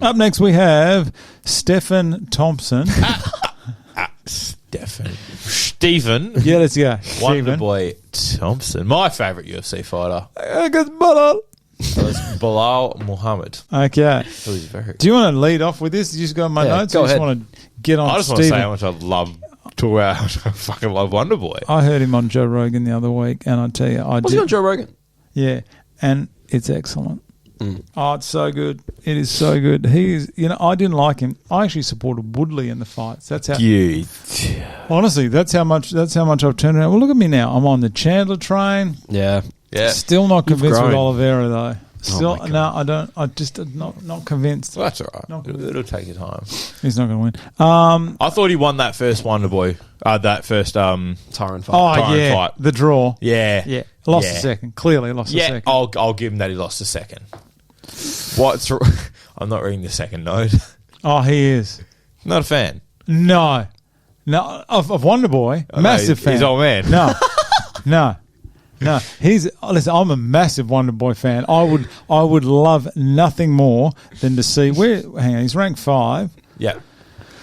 Up next we have Stephen Thompson. Stephen. Yeah, let's go. Wonderboy Thompson. My favourite UFC fighter. Against Belal. Was Belal Muhammed. Okay. Who is very... Do you want to lead off with this? You just got my notes? Go I just ahead. want to get on I just want to say how much I talk about how much I fucking love Wonderboy. I heard him on Joe Rogan the other week, and I tell you, Was he on Joe Rogan? Yeah, and it's excellent. Oh, it's so good. It is so good. He's, I didn't like him. I actually supported Woodley in the fights. That's how. Honestly, that's how much I've turned around. Well, look at me now. I'm on the Chandler train. Yeah. Still not convinced with grown. Oliveira though. Still, my God. no, I don't. I just not convinced. Well, that's all right. Not It'll take your time. He's not going to win. I thought he won that first Wonderboy. That first Tyron fight. Oh yeah, fight. the draw. Yeah. Lost a second. Clearly lost a Yeah, second. I'll give him that he lost a second. I'm not reading the second note. Oh, he is. Not a fan. No, of Wonderboy, massive fan. He's old man. No. Listen, I'm a massive Wonderboy fan. I would love nothing more than to see hang on, he's ranked 5. Yeah.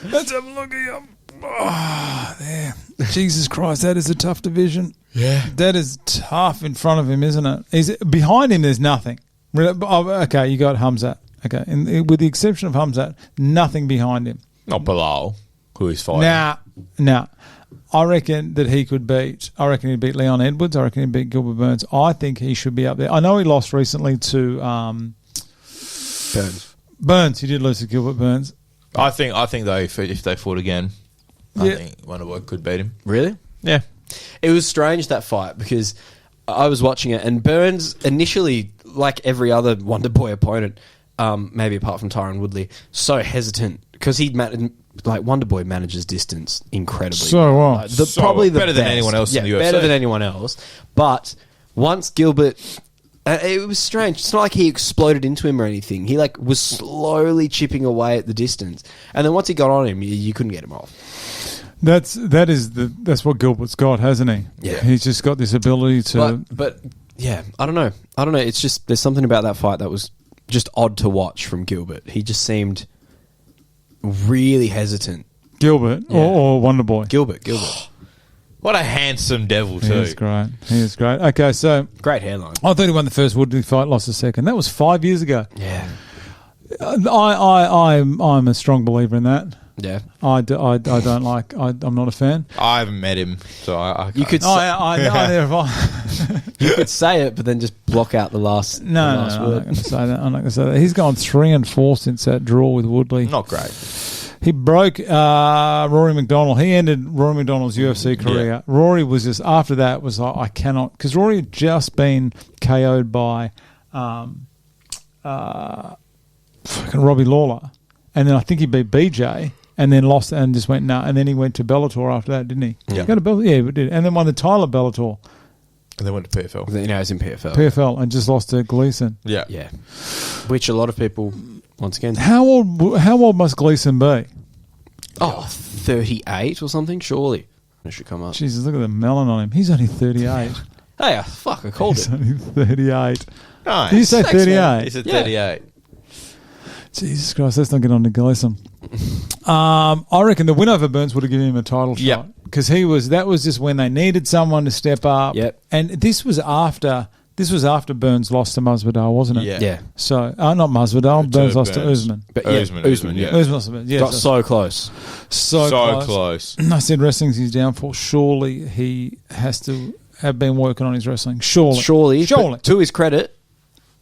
Let's have a look at him. Oh, there. Jesus Christ, that is a tough division. Yeah. That is tough in front of him, isn't it? Behind him, there's nothing. Okay, you got Hamzat. Okay, and with the exception of Hamzat, nothing behind him. Not Belal, who he's fighting. Nah. I reckon that he could beat. I reckon he'd beat Leon Edwards. I reckon he'd beat Gilbert Burns. I think he should be up there. I know he lost recently to Burns. He did lose to Gilbert Burns. I think though, if they fought again, I think Wonderboy could beat him. Really? Yeah. It was strange, that fight, because I was watching it, and Burns initially, like every other Wonderboy opponent, maybe apart from Tyron Woodley, so hesitant because Wonderboy manages distance incredibly So well. Probably the better than best. anyone else in the UFC. Better than anyone else. But once Gilbert, it was strange. It's not like he exploded into him or anything. He was slowly chipping away at the distance, and then once he got on him, you couldn't get him off. That's what Gilbert's got, hasn't he? Yeah. He's just got this ability to. But yeah, I don't know. It's just there's something about that fight that was just odd to watch from Gilbert. He just seemed really hesitant. Gilbert or Wonderboy? Gilbert. What a handsome devil too. He is great. Okay, so Great hairline. I thought he won the first Woodley fight, lost the second. That was 5 years ago. Yeah. I'm a strong believer in that. Yeah. I don't like. I'm not a fan. I haven't met him, so I can't. You could You could say it, but then just block out the last No, I'm not going to say that. I'm not going to say that. He's gone 3-4 since that draw with Woodley. Not great. He broke Rory McDonald. He ended Rory McDonald's UFC career. Yeah. Rory was just, after that, was like, I cannot, because Rory had just been KO'd by fucking Robbie Lawler. And then I think he beat BJ and then lost and just went, no. And then he went to Bellator after that, didn't he? Yeah. He did. And then won the title of Bellator, And they went to PFL. He's in PFL. PFL, and just lost to Gleason. Yeah. Yeah. Which a lot of people, once again... How old must Gleason be? 38 or something, surely. It should come up. Jesus, look at the melon on him. He's only 38. Hey, fuck, I called He's it. only 38. Nice. Did you say 38? He's at Yeah. 38. Jesus Christ, let's not get on to Gleason. I reckon the win over Burns would have given him a title Yep. shot. Because that was just when they needed someone to step up. Yep. And this was after Burns lost to Masvidal, wasn't it? Yeah. Yeah. So, not Masvidal, Burns lost to Usman. But yeah, Usman, yeah. Usman lost to Burns. Yes, got so close. so close. I said wrestling's his downfall. Surely he has to have been working on his wrestling. Surely. But to his credit,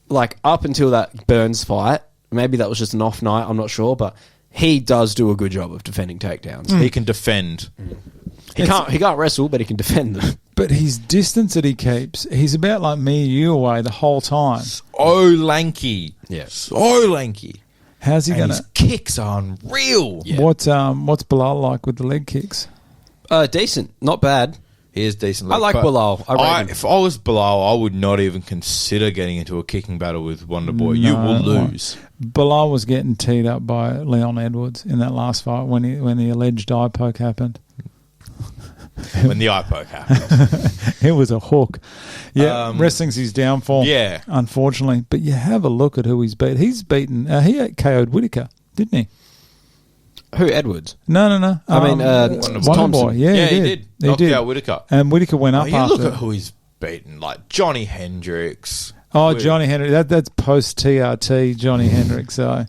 up until that Burns fight, maybe that was just an off night, I'm not sure, but he does do a good job of defending takedowns. He can defend. He can't wrestle, but he can defend them. But his distance that he keeps, he's about like me and you away the whole time. So lanky. Yeah. So lanky. How's he And going his kicks are unreal. Yeah. What's Belal like with the leg kicks? Decent. Not bad. He is decent. I like Belal. I rate him. If I was Belal, I would not even consider getting into a kicking battle with Wonderboy. You will lose. Belal was getting teed up by Leon Edwards in that last fight when the alleged eye poke happened. when the eye poke happened. It was a hook. Yeah, wrestling's his downfall. Yeah. Unfortunately. But you have a look at who he's beat. He's beaten, he KO'd Whitaker, didn't he? Who, Edwards? No. I mean, Wonderboy. Yeah, he did. He Knocked did. out Whitaker. And Whitaker went up You after. look at who he's beaten, like Johnny Hendricks. Oh, Johnny Hendricks. That's post TRT Johnny Hendricks. So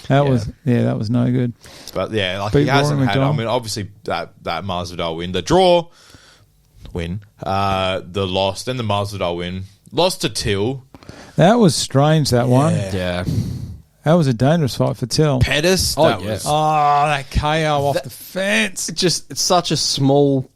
that was no good. But yeah, like Beat he hasn't Rory had. McDonald. I mean, obviously that Masvidal win, the draw, win, the loss, then the Masvidal win, lost to Till. That was strange. That one. Yeah. That was a dangerous fight for Till. Pettis. Oh, That yeah. was That KO off the fence. It's such a small,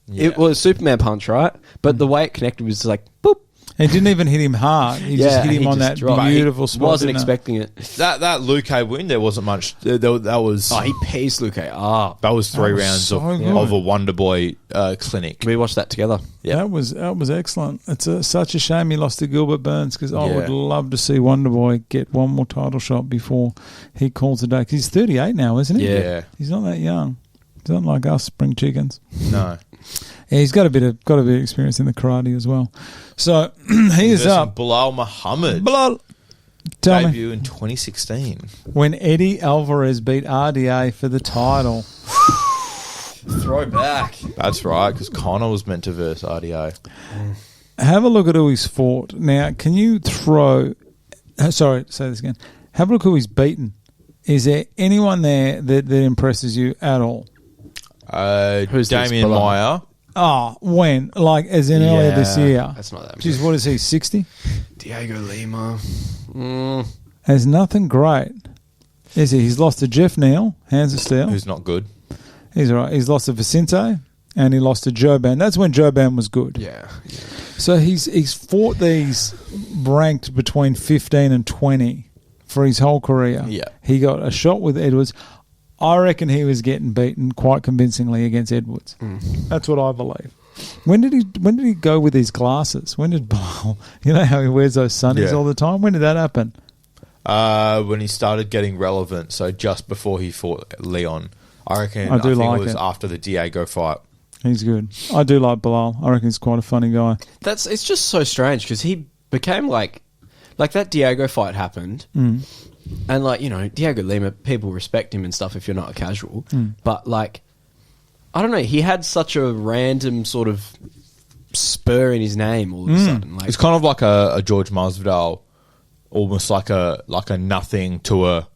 it was Superman punch, right? But the way it connected was like, boop. He didn't even hit him hard. He just hit him on just that dropped. beautiful spot. Wasn't didn't it? expecting it. that Luke win. There wasn't much. That was. Oh, he pays Luke up. That was 3 was rounds so of good. a Wonderboy clinic. We watched that together. Yeah. That was excellent. It's such a shame he lost to Gilbert Burns because I would Yeah. love to see Wonderboy get one more title shot before he calls it a day. 'Cause he's 38 now, isn't he? Yeah. He's not that young. He's not like us spring chickens. No. Yeah, he's got a bit of experience in the karate as well. So he is up. Belal Muhammed. Belal, tell me Debut in 2016. when Eddie Alvarez beat RDA for the title. Throwback. That's right, because Connor was meant to verse RDA. Have a look at who he's fought. Now, can you throw... Sorry, say this again. Have a look who he's beaten. Is there anyone there that impresses you at all? Who's this, Damian Belal? Meyer. Oh, when? Like, as in earlier this year? That's not that Jeez, what is he, 60? Diego Lima. Has nothing great. Is he? He's lost to Jeff Neal, hands of steel. Who's not good. He's all right. He's lost to Vicente, and he lost to Joban. That's when Joban was good. Yeah. So he's fought these ranked between 15 and 20 for his whole career. Yeah. He got a shot with Edwards. I reckon he was getting beaten quite convincingly against Edwards. That's what I believe. When did he go with his glasses? When did Belal, you know how he wears those sunnies all the time? When did that happen? When he started getting relevant, so just before he fought Leon. I reckon I do think like it was it. after the Diego fight. He's good. I do like Belal. I reckon he's quite a funny guy. It's just so strange because he became like that Diego fight happened. And Diego Lima, people respect him and stuff if you're not a casual. But I don't know, he had such a random sort of spur in his name all of a sudden. It's kind of like a George Masvidal, almost like a nothing to a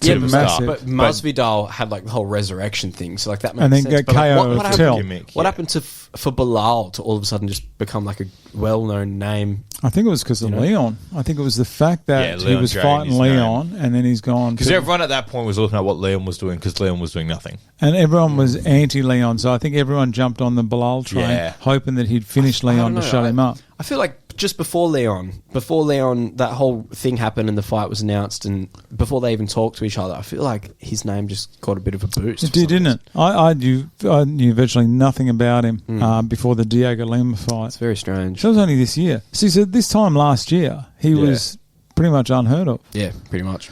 Yeah, to a massive. star. but Masvidal had the whole resurrection thing, so that makes And then sense. get But, KO what of Till. happened? What happened for Belal to all of a sudden just become a well-known name? I think it was because of Leon. I think it was the fact that he Leon was dragged fighting his Leon, and then he's gone. Because everyone at that point was looking at what Leon was doing, because Leon was doing nothing. And everyone was anti-Leon, so I think everyone jumped on the Belal train, Yeah. hoping that he'd finish I Leon don't to know, shut him up. I feel like just before Leon, that whole thing happened and the fight was announced, and before they even talked to each other, I feel like his name just got a bit of a boost. It did, didn't it? I knew virtually nothing about him before the Diego Lima fight. It's very strange. So it was only this year. See, so this time last year, he was pretty much unheard of. Yeah, pretty much.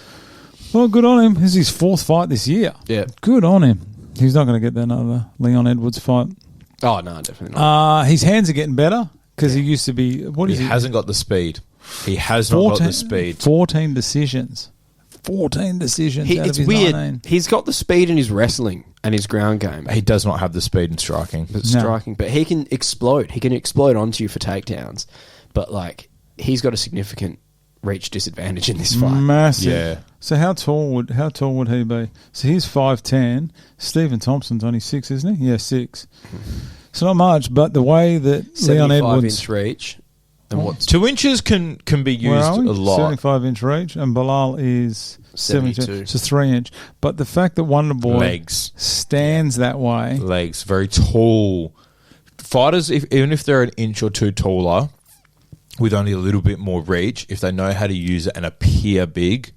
Well, good on him. This is his 4th fight this year. Yeah. Good on him. He's not going to get that another Leon Edwards fight. Oh, no, definitely not. His hands are getting better because he used to be... What is He he? hasn't got the speed. He has not got the speed. 14 decisions. 14 decisions out It's of his weird. 19. He's got the speed in his wrestling and his ground game. He does not have the speed in striking. But striking, but he can explode. He can explode onto you for takedowns. But he's got a significant reach disadvantage in this fight. Massive. Yeah. So how tall would he be? So he's 5'10". Stephen Thompson's only 6, isn't he? Yeah, 6. It's not much, but the way that Leon 75-inch Edwards... reach. And what's 2 inches can be Where used are we? a lot. 75-inch reach, and Belal is 72. 72. So 3-inch. But the fact that Wonderboy Legs. stands that way... Legs. Very tall. Fighters, even if they're an inch or two taller, with only a little bit more reach, if they know how to use it and appear big,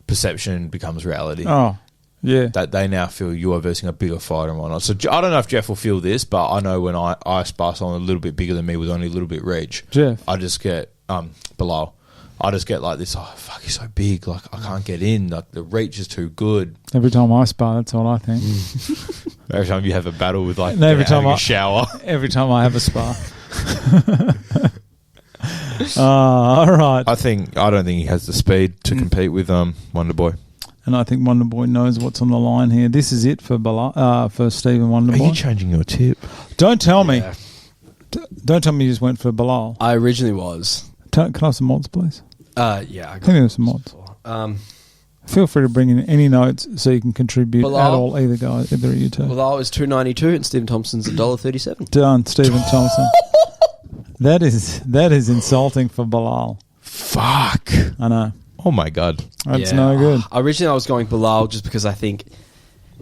perception becomes reality. Oh, yeah. That they now feel you are versing a bigger fighter and whatnot. So I don't know if Jeff will feel this, but I know when I spar someone a little bit bigger than me with only a little bit reach, Jeff. I just get Belal. I just get like this. Oh fuck, he's so big. Like I can't get in. Like the reach is too good. Every time I spar, that's all I think. Every time you have a battle with like every time having a shower. Every time I have a spa. All right. I don't think he has the speed to compete with Wonderboy. And I think Wonderboy knows what's on the line here. This is it for for Stephen Wonderboy. Are you changing your tip? Don't tell me. Don't tell me you just went for Belal. I originally was. Can I have some mods, please? Yeah. I think there's some mods. Feel free to bring in any notes so you can contribute at all. Either of you two. Well, I was $2.92 and Stephen Thompson's $1.37. Done, Stephen Thompson. That is insulting for Belal. Fuck. I know. Oh my god. That's no good. Originally, I was going Belal just because I think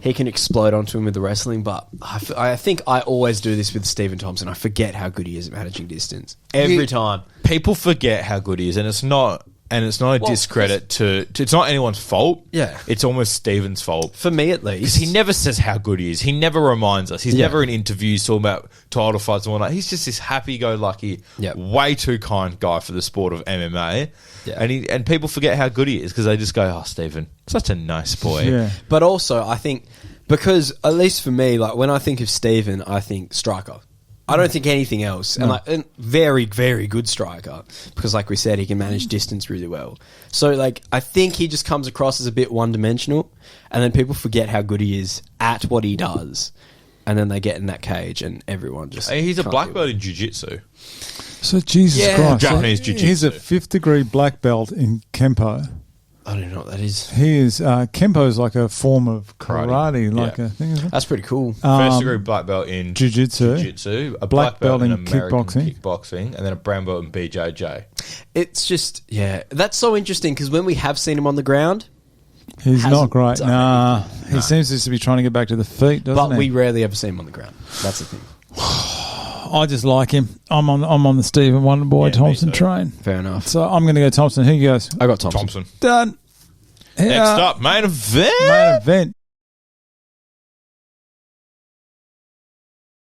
he can explode onto him with the wrestling, but I think I always do this with Stephen Thompson. I forget how good he is at managing distance every time. People forget how good he is, and it's not a discredit to. It's not anyone's fault. Yeah, it's almost Stephen's fault for me at least. Because he never says how good he is. He never reminds us. He's never in interviews talking about title fights and whatnot. He's just this happy-go-lucky, way too kind guy for the sport of MMA. Yeah. And people forget how good he is because they just go, "Oh, Stephen, such a nice boy." Yeah. But also, I think because at least for me, like when I think of Stephen, I think striker. I don't think anything else. No. And very, very good striker because, like we said, he can manage distance really well. So, like, I think he just comes across as a bit one-dimensional, and then people forget how good he is at what he does, and then they get in that cage, and everyone just. He's a black belt in jiu-jitsu. So Jesus Christ, Japanese jiu-jitsu. He's a 5th-degree black belt in Kempo. I don't know what that is. He is Kempo is like a form of karate, like a thing. Isn't it? That's pretty cool. 1st degree black belt in jiu-jitsu, a black belt in American kickboxing, and then a brown belt in BJJ. It's just that's so interesting because when we have seen him on the ground, he's not great. Nah, he seems to be trying to get back to the feet, doesn't he? But we rarely ever see him on the ground. That's the thing. I just like him. I'm on the Stephen Wonderboy Thompson train. Fair enough. So I'm going to go Thompson. Who goes? I got Thompson. Done. Next up, main event. Main event.